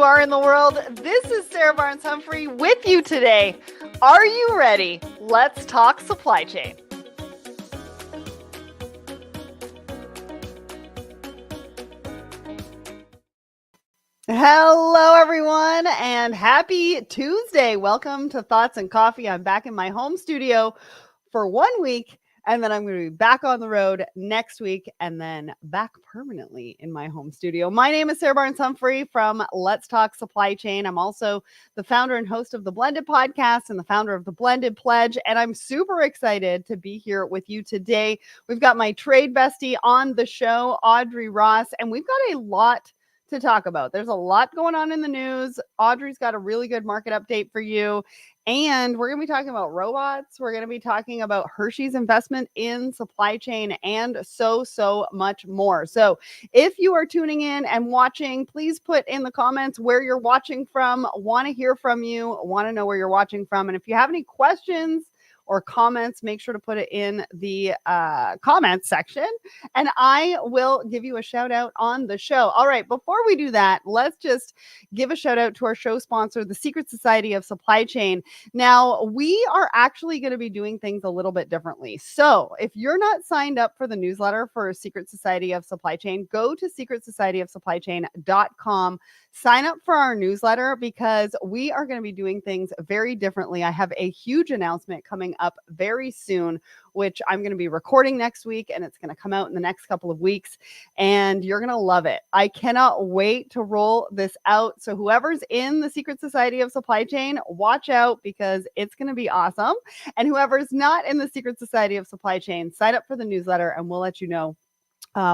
you are in the world. This is Sarah Barnes-Humphrey with you today. Are you ready? Let's talk supply chain. Hello, everyone, and happy Tuesday. Welcome to Thoughts and Coffee. I'm back in my home studio for 1 week, and then I'm going to be back on the road next week and then back permanently in my home studio. My name is Sarah Barnes-Humphrey from Let's Talk Supply Chain. I'm also the founder and host of the Blended Podcast and the founder of the Blended Pledge, and I'm super excited to be here with you today. We've got my trade bestie on the show, Audrey Ross, and we've got a lot to talk about. There's a lot going on in the news. Audrey's got a really good market update for you. And we're going to be talking about robots. We're going to be talking about Hershey's investment in supply chain and so much more. So if you are tuning in and watching, please put in the comments where you're watching from. Want to hear from you. Want to know where you're watching from. And if you have any questions or comments, make sure to put it in the comments section and I will give you a shout out on the show. All right, before we do that, let's just give a shout out to our show sponsor, the Secret Society of Supply Chain. Now, we are actually going to be doing things a little bit differently. So if you're not signed up for the newsletter for Secret Society of Supply Chain, go to secretsocietyofsupplychain.com. Sign up for our newsletter because we are going to be doing things very differently. I have a huge announcement coming up very soon, which I'm going to be recording next week, and it's going to come out in the next couple of weeks, and you're going to love it. I cannot wait to roll this out. So whoever's in the Secret Society of Supply Chain, watch out because it's going to be awesome. And whoever's not in the Secret Society of Supply Chain, sign up for the newsletter, and we'll let you know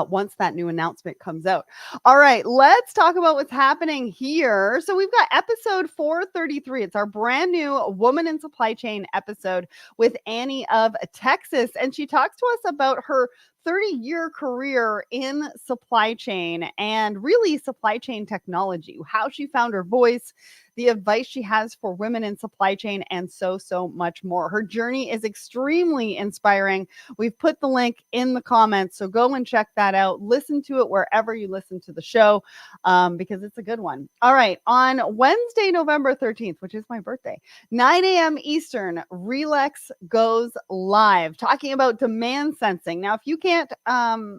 once that new announcement comes out. All right, let's talk about what's happening here. So we've got episode 433. It's our brand new Woman in Supply Chain episode with Annie of Texas. And she talks to us about her 30-year career in supply chain and really supply chain technology, how she found her voice, the advice she has for women in supply chain, and so much more. Her journey is extremely inspiring. We've put the link in the comments, so go and check that out. Listen to it wherever you listen to the show because it's a good one. All right, on Wednesday, November 13th, which is my birthday, 9 a.m. Eastern, Relex goes live, talking about demand sensing. Now, if you can't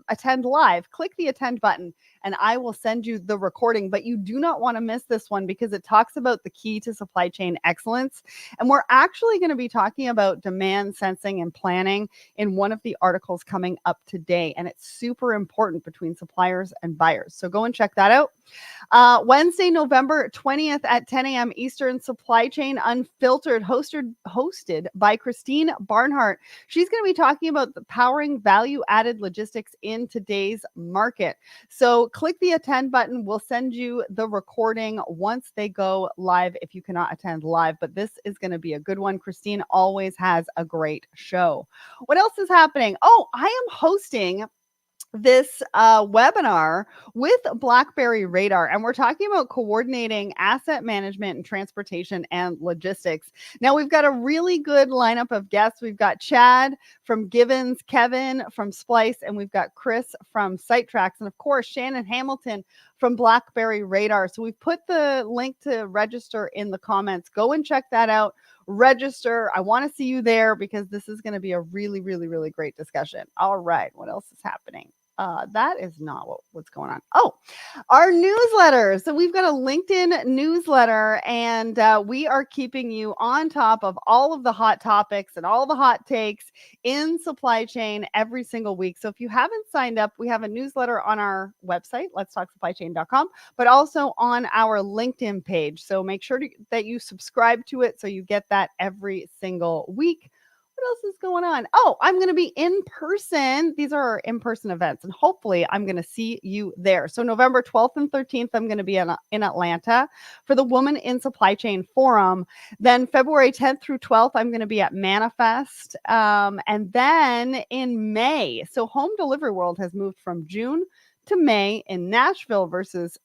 attend live, click the attend button and I will send you the recording, but you do not want to miss this one because it talks about the key to supply chain excellence. And we're actually going to be talking about demand sensing and planning in one of the articles coming up today. And it's super important between suppliers and buyers. So go and check that out. Wednesday, November 20th at 10 a.m. Eastern, Supply Chain Unfiltered, hosted by Christine Barnhart. She's going to be talking about the powering value-added logistics in today's market. So click the attend button. We'll send you the recording once they go live if you cannot attend live, but this is going to be a good one. Christine always has a great show. What else is happening? Oh, I am hosting this webinar with BlackBerry Radar, and we're talking about coordinating asset management and transportation and logistics. Now, we've got a really good lineup of guests. We've got Chad from Givens, Kevin from Splice, and we've got Chris from SiteTracks, and of course, Shannon Hamilton from BlackBerry Radar. So we've put the link to register in the comments. Go and check that out. Register. I want to see you there because this is going to be a really great discussion. All right. What else is happening? That is not what's going on. Oh, our newsletter. So we've got a LinkedIn newsletter, and we are keeping you on top of all of the hot topics and all the hot takes in supply chain every single week. So if you haven't signed up, we have a newsletter on our website, letstalksupplychain.com, but also on our LinkedIn page. So make sure that you subscribe to it so you get that every single week. What else is going on? Oh, I'm going to be in person. These are our in-person events, and hopefully I'm going to see you there. So November 12th and 13th, I'm going to be in Atlanta for the Woman in Supply Chain Forum. Then February 10th through 12th, I'm going to be at Manifest. And then in May, so Home Delivery World has moved from June to May in Nashville versus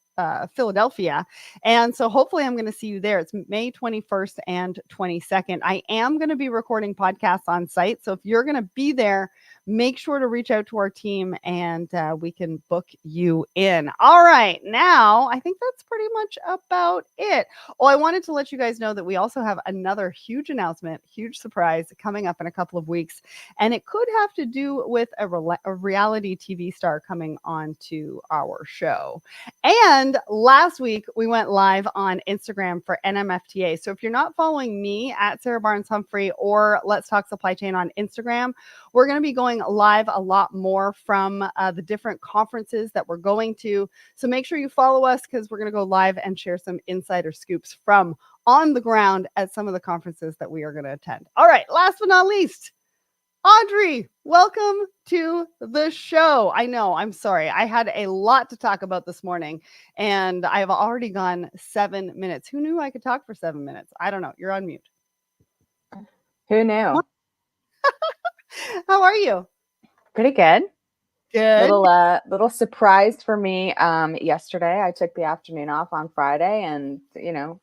Philadelphia. And so hopefully I'm going to see you there. It's May 21st and 22nd. I am going to be recording podcasts on site. So if you're going to be there make sure to reach out to our team and we can book you in. All right. Now, I think that's pretty much about it. Oh, I wanted to let you guys know that we also have another huge announcement, huge surprise coming up in a couple of weeks. And it could have to do with a reality TV star coming on to our show. And last week, we went live on Instagram for NMFTA. So if you're not following me at Sarah Barnes-Humphrey or Let's Talk Supply Chain on Instagram, we're going to be going live a lot more from the different conferences that we're going to. So make sure you follow us because we're going to go live and share some insider scoops from on the ground at some of the conferences that we are going to attend. All right, last but not least, Audrey, welcome to the show. I know, I'm sorry. I had a lot to talk about this morning, and I have already gone 7 minutes. Who knew I could talk for 7 minutes? I don't know. You're on mute. Who knew? How are you? Pretty good. Good. Little surprise for me. Yesterday, I took the afternoon off on Friday, and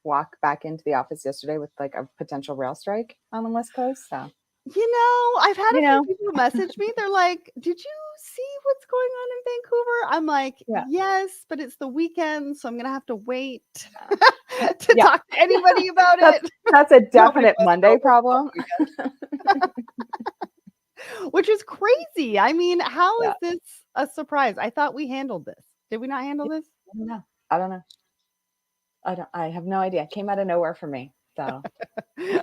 walked back into the office yesterday with like a potential rail strike on the West Coast. So. I've had a few people message me. They're like, did you see what's going on in Vancouver? I'm like, yes, but it's the weekend, so I'm going to have to wait to talk to anybody about it. That's a definite Monday problem. Which is crazy. I mean, how is this a surprise? I thought we handled this. Did we not handle this? I don't know. I have no idea. It came out of nowhere for me. So.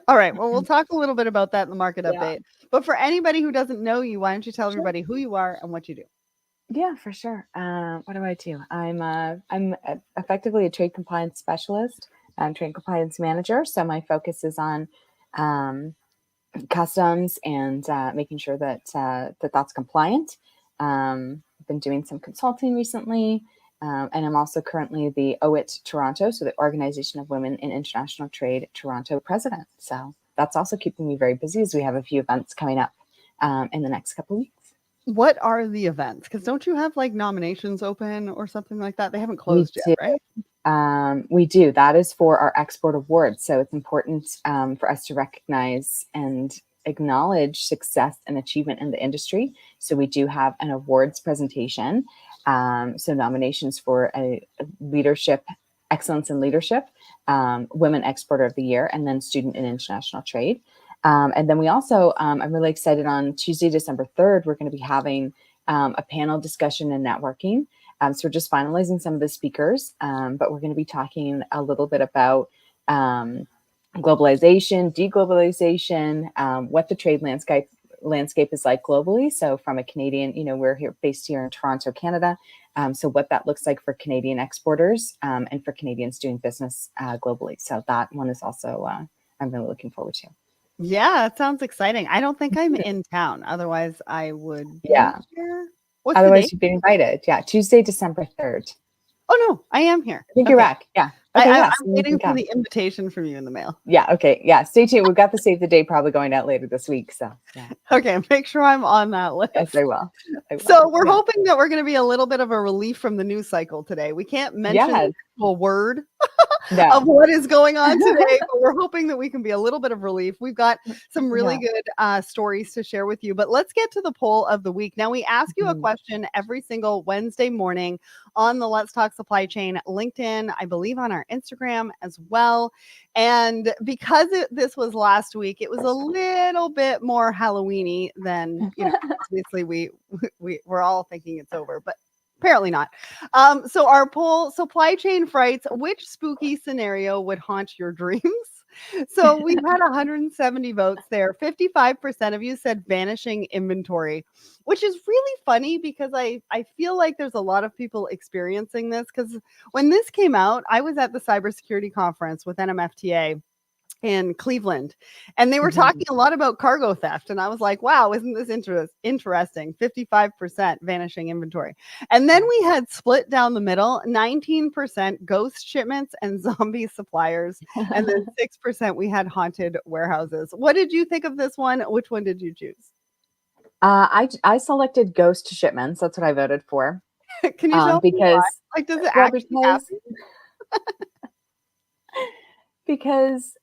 All right. Well, we'll talk a little bit about that in the market update. But for anybody who doesn't know you, why don't you tell everybody who you are and what you do? Yeah, for sure. What do I do? I'm effectively a trade compliance specialist. I'm trade compliance manager. So my focus is on customs and making sure that that's compliant. I've been doing some consulting recently. And I'm also currently the OIT Toronto, so the Organization of Women in International Trade Toronto president. So that's also keeping me very busy as we have a few events coming up in the next couple of weeks. What are the events? Because don't you have like nominations open or something like that? They haven't closed yet, right? We do. That is for our export awards. So it's important for us to recognize and acknowledge success and achievement in the industry. So we do have an awards presentation. So nominations for a leadership, excellence in leadership, Women Exporter of the Year, and then Student in International Trade. And then we also, I'm really excited, on Tuesday, December 3rd, we're going to be having a panel discussion and networking. So we're just finalizing some of the speakers, but we're going to be talking a little bit about globalization, deglobalization, what the trade landscape is like globally. So from a Canadian, we're based here in Toronto, Canada. So what that looks like for Canadian exporters and for Canadians doing business globally. So that one is also, I'm really looking forward to. Yeah, it sounds exciting. I don't think I'm in town. Otherwise, I would be here. What's Otherwise, you'd be invited. Yeah, Tuesday, December 3rd. Oh, no, I am here. I think you're back. Yeah. Okay, I'm waiting for the invitation from you in the mail. Yeah. Okay. Yeah. Stay tuned. We've got the save the day probably going out later this week. So. Yeah. Okay. Make sure I'm on that list. Yes, I will. So we're hoping that we're going to be a little bit of a relief from the news cycle today. We can't mention the actual word of what is going on today, but we're hoping that we can be a little bit of relief. We've got some really good stories to share with you, but let's get to the poll of the week. Now, we ask you a question every single Wednesday morning on the Let's Talk Supply Chain LinkedIn, I believe on our Instagram as well. And because this was last week, it was a little bit more Halloween-y than, obviously we're all thinking it's over, but apparently not. So our poll, supply chain frights, which spooky scenario would haunt your dreams? So we've had 170 votes there. 55% of you said vanishing inventory, which is really funny because I feel like there's a lot of people experiencing this, because when this came out, I was at the cybersecurity conference with NMFTA in Cleveland, and they were talking a lot about cargo theft, and I was like, wow, isn't this interesting? 55% vanishing inventory. And then we had split down the middle, 19% ghost shipments and zombie suppliers, and then 6% we had haunted warehouses. What did you think of this one? Which one did you choose? I selected ghost shipments. That's what I voted for. Can you tell me why? Like, does it actually happen? because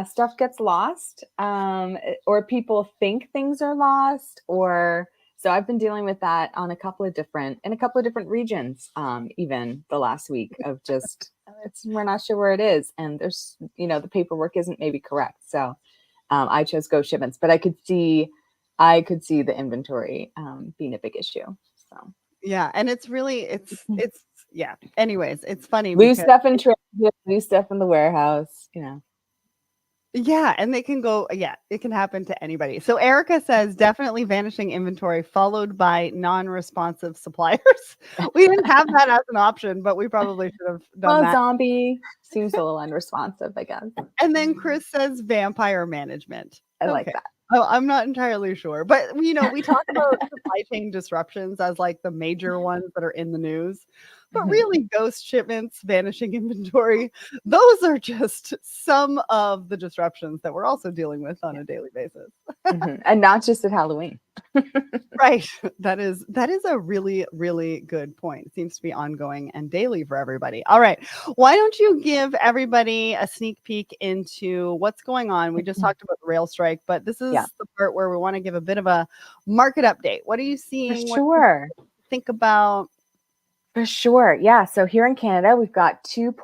stuff gets lost, or people think things are lost, or so I've been dealing with that on a couple of different regions, even the last week of just we're not sure where it is, and there's the paperwork isn't maybe correct. So I chose Go Shipments, but I could see the inventory being a big issue. So Yeah, and it's really it's yeah. Anyways, it's funny loose because stuff in transit, loose stuff in the warehouse. yeah, and they can go, yeah, it can happen to anybody. So Erica says definitely vanishing inventory followed by non-responsive suppliers. We didn't have that as an option, but we probably should have done Well, that. zombie seems a little unresponsive, I guess. And then Chris says vampire management. I like Okay. that. Oh, I'm not entirely sure, but we talk about supply chain disruptions as like the major ones that are in the news, but really ghost shipments, vanishing inventory, those are just some of the disruptions that we're also dealing with on a daily basis. And not just at Halloween. Right. That is a really, really good point. It seems to be ongoing and daily for everybody. All right. Why don't you give everybody a sneak peek into what's going on? We just talked about the rail strike, but this is the part where we want to give a bit of a market update. What are you seeing? For sure. What do you think about? For sure. Yeah. So here in Canada, we've got two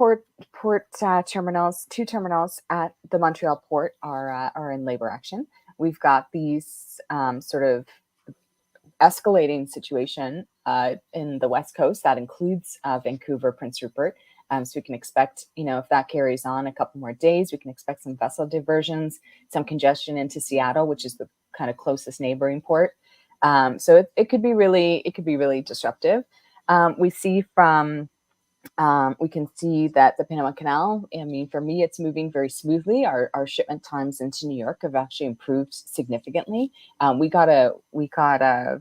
terminals. Two terminals at the Montreal port are in labor action. We've got these sort of escalating situation in the West Coast that includes Vancouver, Prince Rupert. So we can expect, if that carries on a couple more days, we can expect some vessel diversions, some congestion into Seattle, which is the kind of closest neighboring port. So it could be really disruptive. We can see that the Panama Canal, I mean, for me, it's moving very smoothly. Our shipment times into New York have actually improved significantly. We got a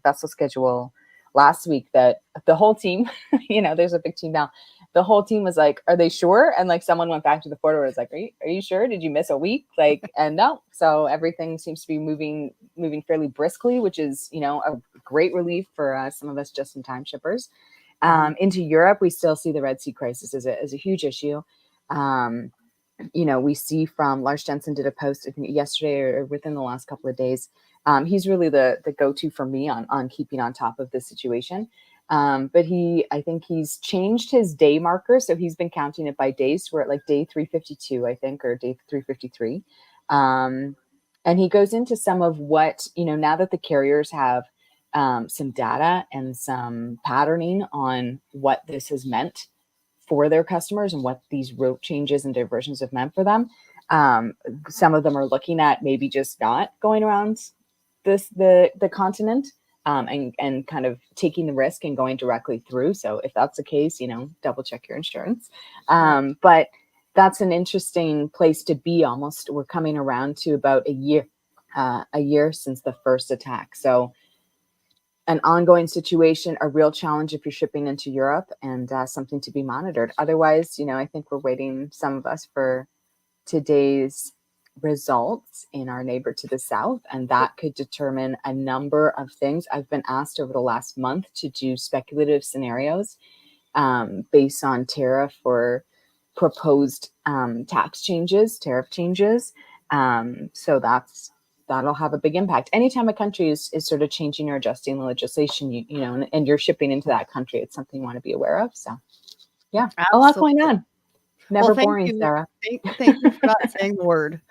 vessel schedule last week that the whole team, there's a big team now. The whole team was like, "Are they sure?" And like someone went back to the forwarder, was like, "Are you sure? Did you miss a week?" And no. So everything seems to be moving fairly briskly, which is a great relief for some of us just-in-time shippers. Into Europe, we still see the Red Sea crisis as a huge issue. We see from Lars Jensen did a post, I think yesterday or within the last couple of days. He's really the go-to for me on keeping on top of this situation. But I think he's changed his day marker. So he's been counting it by days. We're at like day 352, I think, or day 353. And he goes into some of what, now that the carriers have some data and some patterning on what this has meant for their customers and what these route changes and diversions have meant for them. Some of them are looking at maybe just not going around the continent and kind of taking the risk and going directly through. So if that's the case, double check your insurance. But that's an interesting place to be. Almost, we're coming around to about a year since the first attack. So an ongoing situation, a real challenge if you're shipping into Europe, and something to be monitored. Otherwise, I think we're waiting, some of us, for today's results in our neighbor to the south, and that could determine a number of things. I've been asked over the last month to do speculative scenarios based on tariff or proposed tariff changes. So that'll have a big impact. Anytime a country is sort of changing or adjusting the legislation, and you're shipping into that country, it's something you want to be aware of. So yeah, Absolutely. a lot going on. Never boring, you. Sarah. Thank you for not saying the word.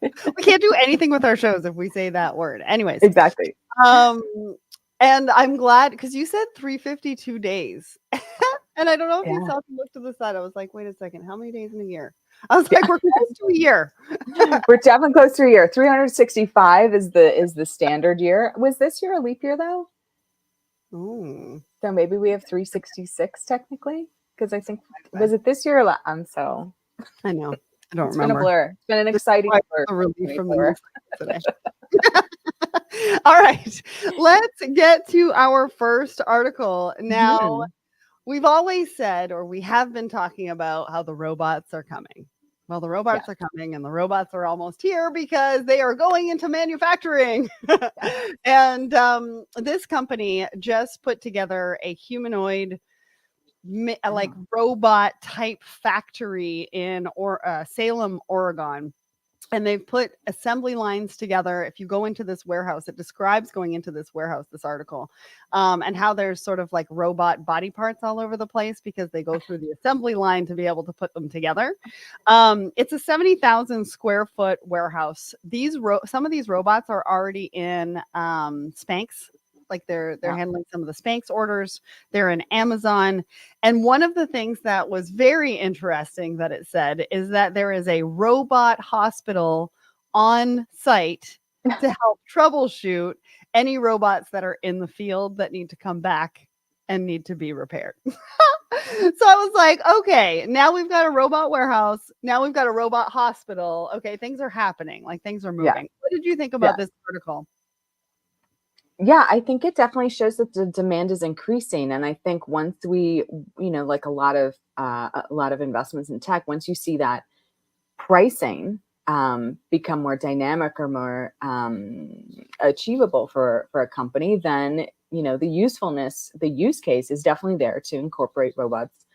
We can't do anything with our shows if we say that word. Anyways. Exactly. And I'm glad because you said 352 days. And I don't know if you saw, look to the side. I was like, wait a second, how many days in a year? I was like, we're close to a year. We're definitely close to a year. 365 is the standard year. Was this year a leap year though? Ooh. So maybe we have 366 technically, because I think, was it this year or I'm so I know. I don't it's remember. Been a blur. It's been an exciting blur. A relief from the news today. All right. Let's get to our first article. Now, we've always said, or we have been talking about, how the robots are coming. Well, the robots are coming, and the robots are almost here because they are going into manufacturing. And this company just put together a humanoid like robot type factory in Salem, Oregon. And they've put assembly lines together. If you go into this warehouse, it describes going into this warehouse, this article, and how there's sort of like robot body parts all over the place because they go through the assembly line to be able to put them together. It's a 70,000 square foot warehouse. Some of these robots are already in Spanx. Like they're handling some of the Spanx orders. They're in Amazon. And one of the things that was very interesting that it said is that there is a robot hospital on site to help troubleshoot any robots that are in the field that need to come back and need to be repaired. So I was like, okay, now we've got a robot warehouse. Now we've got a robot hospital. Okay, things are happening. Like things are moving. Yeah. What did you think about this article? Yeah, I think it definitely shows that the demand is increasing. And I think once we, like a lot of investments in tech, once you see that pricing become more dynamic or more achievable for a company, then, the use case is definitely there to incorporate robots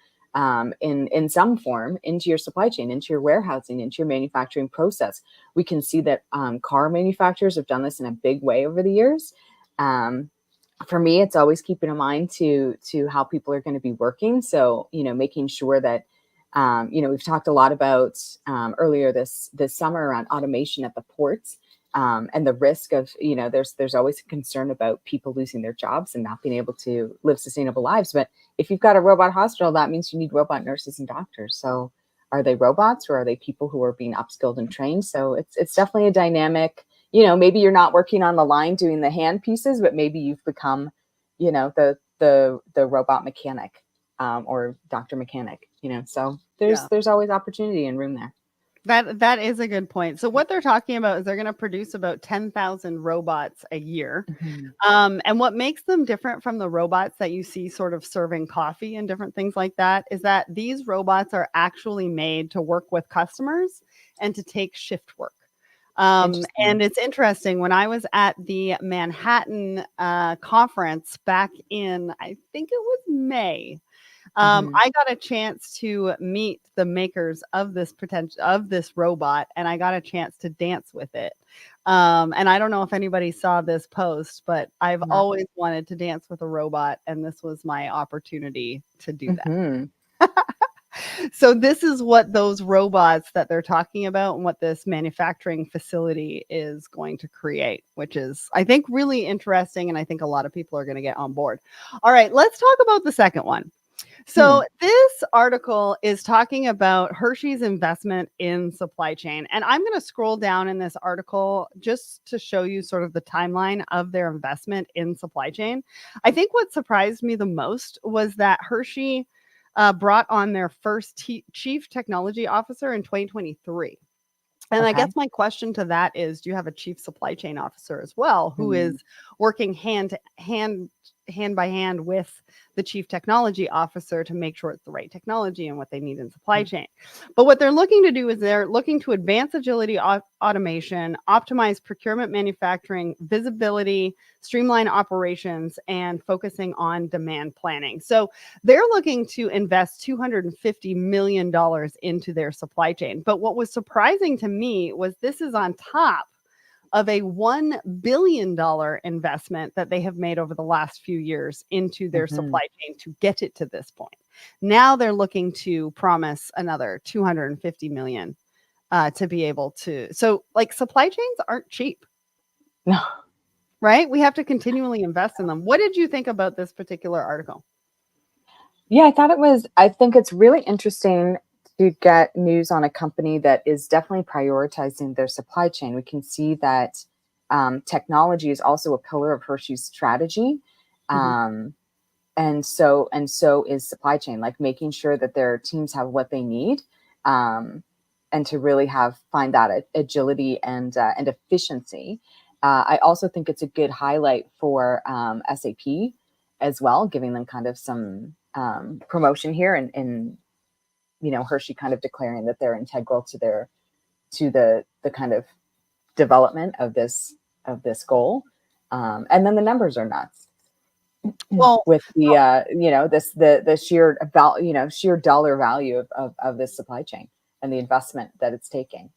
in some form into your supply chain, into your warehousing, into your manufacturing process. We can see that car manufacturers have done this in a big way over the years. For me, it's always keeping in mind to how people are going to be working. So, making sure that, we've talked a lot about earlier this summer around automation at the ports and the risk of, there's always a concern about people losing their jobs and not being able to live sustainable lives. But if you've got a robot hospital, that means you need robot nurses and doctors. So are they robots or are they people who are being upskilled and trained? So it's definitely a dynamic. Maybe you're not working on the line doing the hand pieces, but maybe you've become, the robot mechanic or doctor mechanic. So there's always opportunity and room there. That is a good point. So what they're talking about is they're going to produce about 10,000 robots a year. Mm-hmm. And what makes them different from the robots that you see sort of serving coffee and different things like that is that these robots are actually made to work with customers and to take shift work. And it's interesting. When I was at the Manhattan conference back in, I think it was May, I got a chance to meet the makers of this robot, and I got a chance to dance with it. And I don't know if anybody saw this post, but I've always wanted to dance with a robot, and this was my opportunity to do that. So this is what those robots that they're talking about and what this manufacturing facility is going to create, which is, I think, really interesting. And I think a lot of people are going to get on board. All right, let's talk about the second one. So this article is talking about Hershey's investment in supply chain. And I'm going to scroll down in this article just to show you sort of the timeline of their investment in supply chain. I think what surprised me the most was that Hershey brought on their first chief technology officer in 2023. And I guess my question to that is, do you have a chief supply chain officer as well, who is working hand by hand with the chief technology officer to make sure it's the right technology and what they need in supply chain? But what they're looking to do is they're looking to advance agility, automation, optimize procurement, manufacturing, visibility, streamline operations, and focusing on demand planning. So they're looking to invest $250 million into their supply chain. But what was surprising to me was this is on top of a $1 billion investment that they have made over the last few years into their supply chain to get it to this point. Now they're looking to promise another $250 million to be able to. So like supply chains aren't cheap. No. Right? We have to continually invest in them. What did you think about this particular article? Yeah, I think it's really interesting to get news on a company that is definitely prioritizing their supply chain. We can see that technology is also a pillar of Hershey's strategy. And so is supply chain, like making sure that their teams have what they need and to really find that agility and efficiency. I also think it's a good highlight for SAP as well, giving them kind of some promotion here and Hershey kind of declaring that they're integral to the kind of development of this goal. And then the numbers are nuts. Well, with the the sheer sheer dollar value of this supply chain and the investment that it's taking.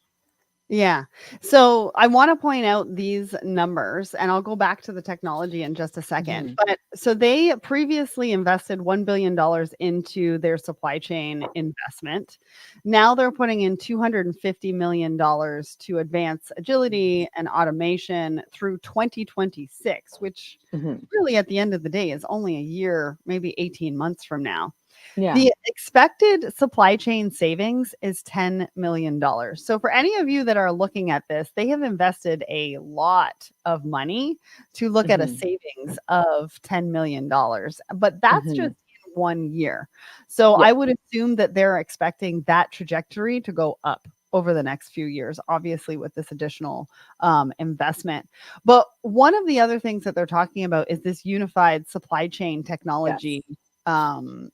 yeah. So I want to point out these numbers, and I'll go back to the technology in just a second. Mhm. But so they previously invested $1 billion into their supply chain investment. Now they're putting in $250 million to advance agility and automation through 2026, which Mhm. really at the end of the day is only a year, maybe 18 months from now. Yeah. The expected supply chain savings is $10 million. So, for any of you that are looking at this, they have invested a lot of money to look at a Mhm. savings of $10 million. But that's just Mhm. in 1 year. So, Yeah. I would assume that they're expecting that trajectory to go up over the next few years, obviously, with this additional investment. But one of the other things that they're talking about is this unified supply chain Yes. technology. Um,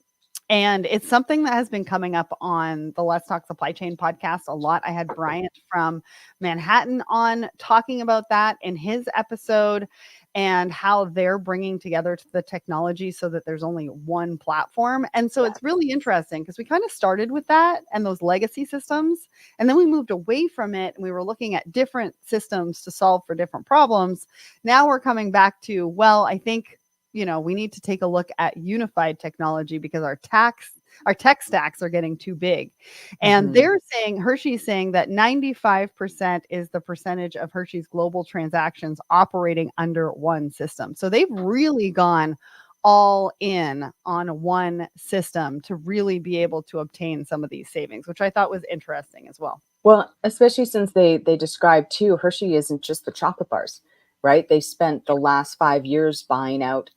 and it's something that has been coming up on the Let's Talk Supply Chain podcast a lot. I had Bryant from Manhattan on talking about that in his episode and how they're bringing together the technology so that there's only one platform. And so Yes. it's really interesting because we kind of started with that and those legacy systems. And then we moved away from it and we were looking at different systems to solve for different problems. Now we're coming back to, well, I think we need to take a look at unified technology because our tech stacks are getting too big. And Mhm. Hershey's saying that 95% is the percentage of Hershey's global transactions operating under one system. So they've really gone all in on one system to really be able to obtain some of these savings, which I thought was interesting as well. Well, especially since they describe too, Hershey isn't just the chocolate bars, right? They spent the last 5 years buying up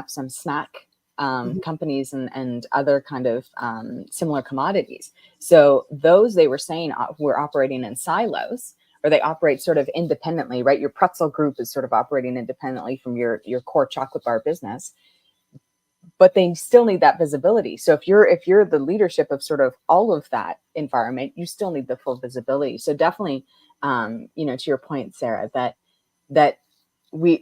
some snack Mhm. companies and other kind of similar commodities. So those they were saying were operating in silos, or they operate sort of independently, right? Your pretzel group is sort of operating independently from your core chocolate bar business, but they still need that visibility. So if you're the leadership of sort of all of that environment, you still need the full visibility. So definitely, to your point, Sarah, that we,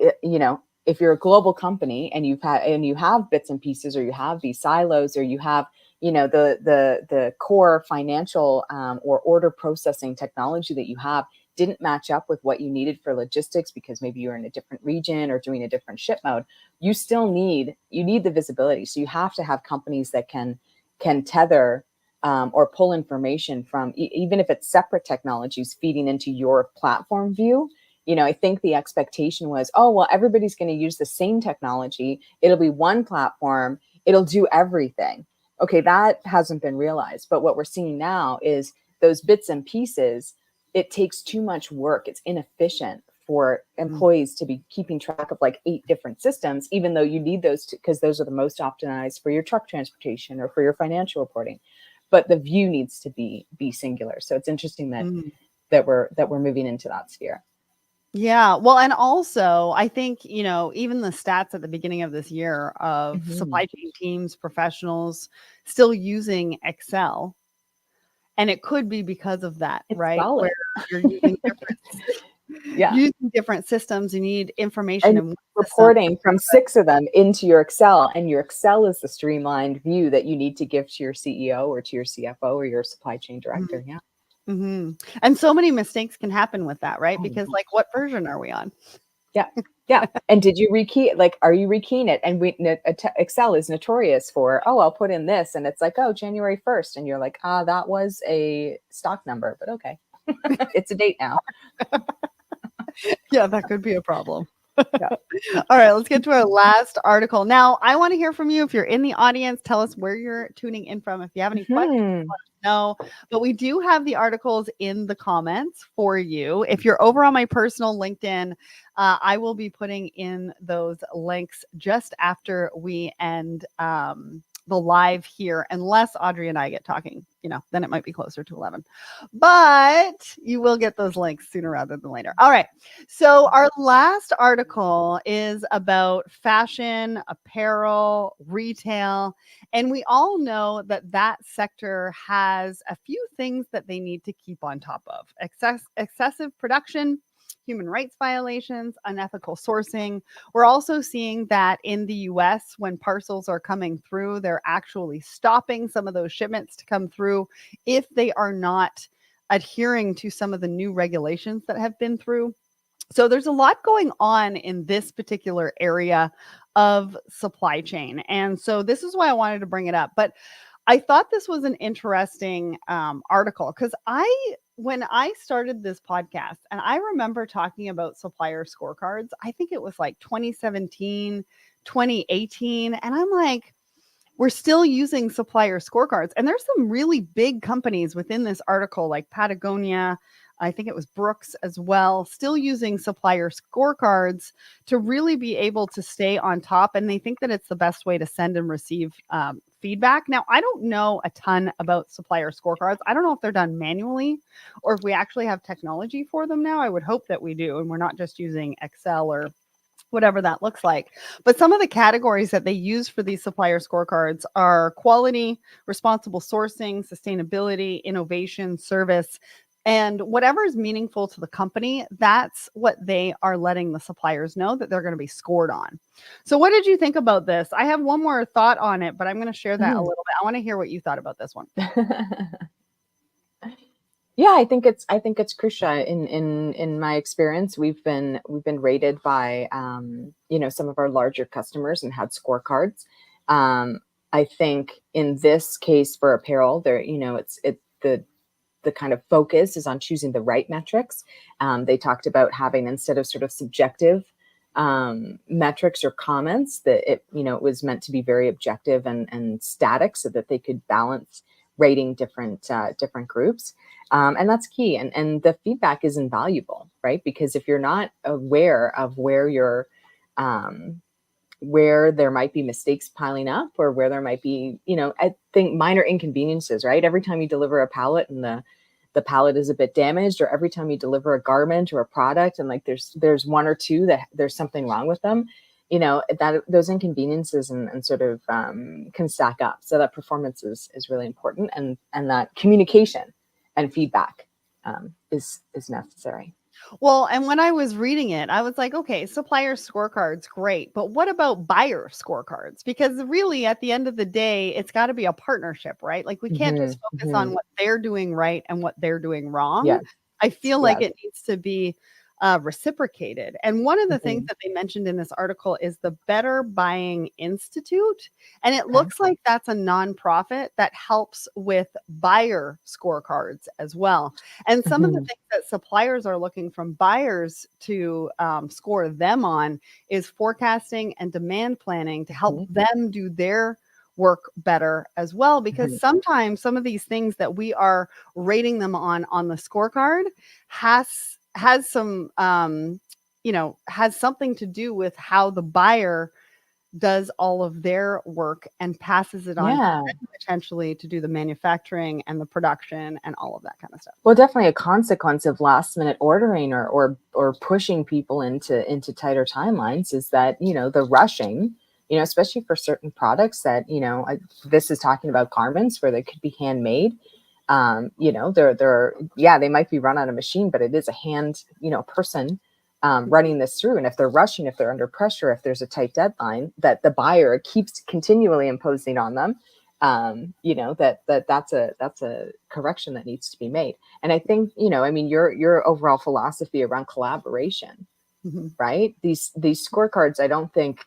if you're a global company and you have bits and pieces, or you have these silos, or you have the core financial or order processing technology that you have didn't match up with what you needed for logistics because maybe you're in a different region or doing a different ship mode, you need the visibility. So you have to have companies that can tether or pull information from even if it's separate technologies feeding into your platform view. I think the expectation was, oh, well, everybody's going to use the same technology. It'll be one platform. It'll do everything. Okay, that hasn't been realized. But what we're seeing now is those bits and pieces, it takes too much work. It's inefficient for employees to be keeping track of like 8 different systems, even though you need those because those are the most optimized for your truck transportation or for your financial reporting. But the view needs to be singular. So it's interesting that Mhm. we're moving into that sphere. Yeah. Well, and also, I think, even the stats at the beginning of this year of Mhm. supply chain teams, professionals still using Excel. And it could be because of that, It's right? Where solid. you're using Yeah. using different systems. You need information And in one system. reporting from 6 of them into your Excel, and your Excel is the streamlined view that you need to give to your CEO or to your CFO or your supply chain director. Yeah. Mm-hmm. And so many mistakes can happen with that, right? Oh, Because, like, what version are we on? yeah. Yeah. And did you rekey it? Like, are you rekeying it? And Excel is notorious for, oh, I'll put in this. And it's like, oh, January 1st. And you're like, that was a stock number, but okay. It's a date now. Yeah, that could be a problem. Yeah. All right, let's get to our last article. Now, I want to hear from you. If you're in the audience, tell us where you're tuning in from. If you have any questions, Hmm. let us know. But we do have the articles in the comments for you. If you're over on my personal LinkedIn, I will be putting in those links just after we end the live here, unless Audrey and I get talking, then it might be closer to 11. But you will get those links sooner rather than later. All right. So, our last article is about fashion, apparel, retail. And we all know that that sector has a few things that they need to keep on top of excessive production, human rights violations, unethical sourcing. We're also seeing that in the US, when parcels are coming through, they're actually stopping some of those shipments to come through if they are not adhering to some of the new regulations that have been through. So there's a lot going on in this particular area of supply chain. And so this is why I wanted to bring it up. But I thought this was an interesting article because when I started this podcast, and I remember talking about supplier scorecards, I think it was like 2017, 2018. And I'm like, we're still using supplier scorecards. And there's some really big companies within this article, like Patagonia, I think it was Brooks as well, still using supplier scorecards to really be able to stay on top. And they think that it's the best way to send and receive feedback. Now, I don't know a ton about supplier scorecards. I don't know if they're done manually or if we actually have technology for them now. I would hope that we do, and we're not just using Excel or whatever that looks like. But some of the categories that they use for these supplier scorecards are quality, responsible sourcing, sustainability, innovation, service, and whatever is meaningful to the company. That's what they are letting the suppliers know that they're going to be scored on. So what did you think about this? I have one more thought on it, but I'm going to share that a little bit. I want to hear what you thought about this one. Yeah, I think it's crucial. In my experience, we've been rated by some of our larger customers and had scorecards. I think in this case for apparel, there the kind of focus is on choosing the right metrics. They talked about having, instead of sort of subjective metrics or comments, that it was meant to be very objective and static, so that they could balance rating different groups. And that's key. And the feedback is invaluable, right? Because if you're not aware of where there might be mistakes piling up, or where there might be, I think minor inconveniences, right? Every time you deliver a pallet and the pallet is a bit damaged, or every time you deliver a garment or a product and like there's one or two that there's something wrong with them, that those inconveniences and sort of can stack up. So that performance is really important, and that communication and feedback is necessary. Well, and when I was reading it, I was like, okay, supplier scorecards, great. But what about buyer scorecards? Because really, at the end of the day, it's got to be a partnership, right? Like we can't just focus on what they're doing right and what they're doing wrong. Yeah. I feel like it needs to be reciprocated. And one of the things that they mentioned in this article is the Better Buying Institute. And it looks like that's a nonprofit that helps with buyer scorecards as well. And some of the things that suppliers are looking from buyers to score them on is forecasting and demand planning to help them do their work better as well, because sometimes some of these things that we are rating them on the scorecard has some has something to do with how the buyer does all of their work and passes it on to them, potentially to do the manufacturing and the production and all of that kind of stuff. Well, definitely a consequence of last minute ordering or pushing people into tighter timelines is that, the rushing, especially for certain products that, this is talking about garments where they could be handmade. They might be run on a machine, but it is a hand, person running this through. And if they're rushing, if they're under pressure, if there's a tight deadline that the buyer keeps continually imposing on them, that's a correction that needs to be made. And I think, your overall philosophy around collaboration, right? These scorecards, I don't think,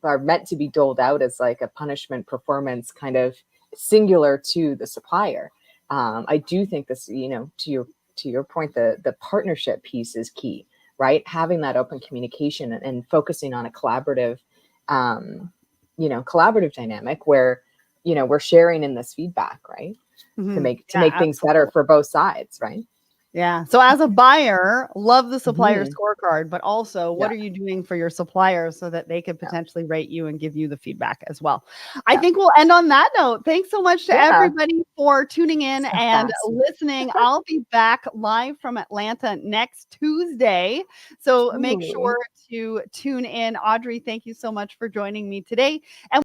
are meant to be doled out as like a punishment performance kind of singular to the supplier. I do think this, to your point, the partnership piece is key, right? Having that open communication and focusing on a collaborative dynamic where, we're sharing in this feedback, right? To make things better for both sides, right? Yeah. So as a buyer, love the supplier scorecard, but also what are you doing for your suppliers so that they could potentially rate you and give you the feedback as well? I think we'll end on that note. Thanks so much to everybody for tuning in and listening. I'll be back live from Atlanta next Tuesday. So make sure to tune in. Audrey, thank you so much for joining me today. And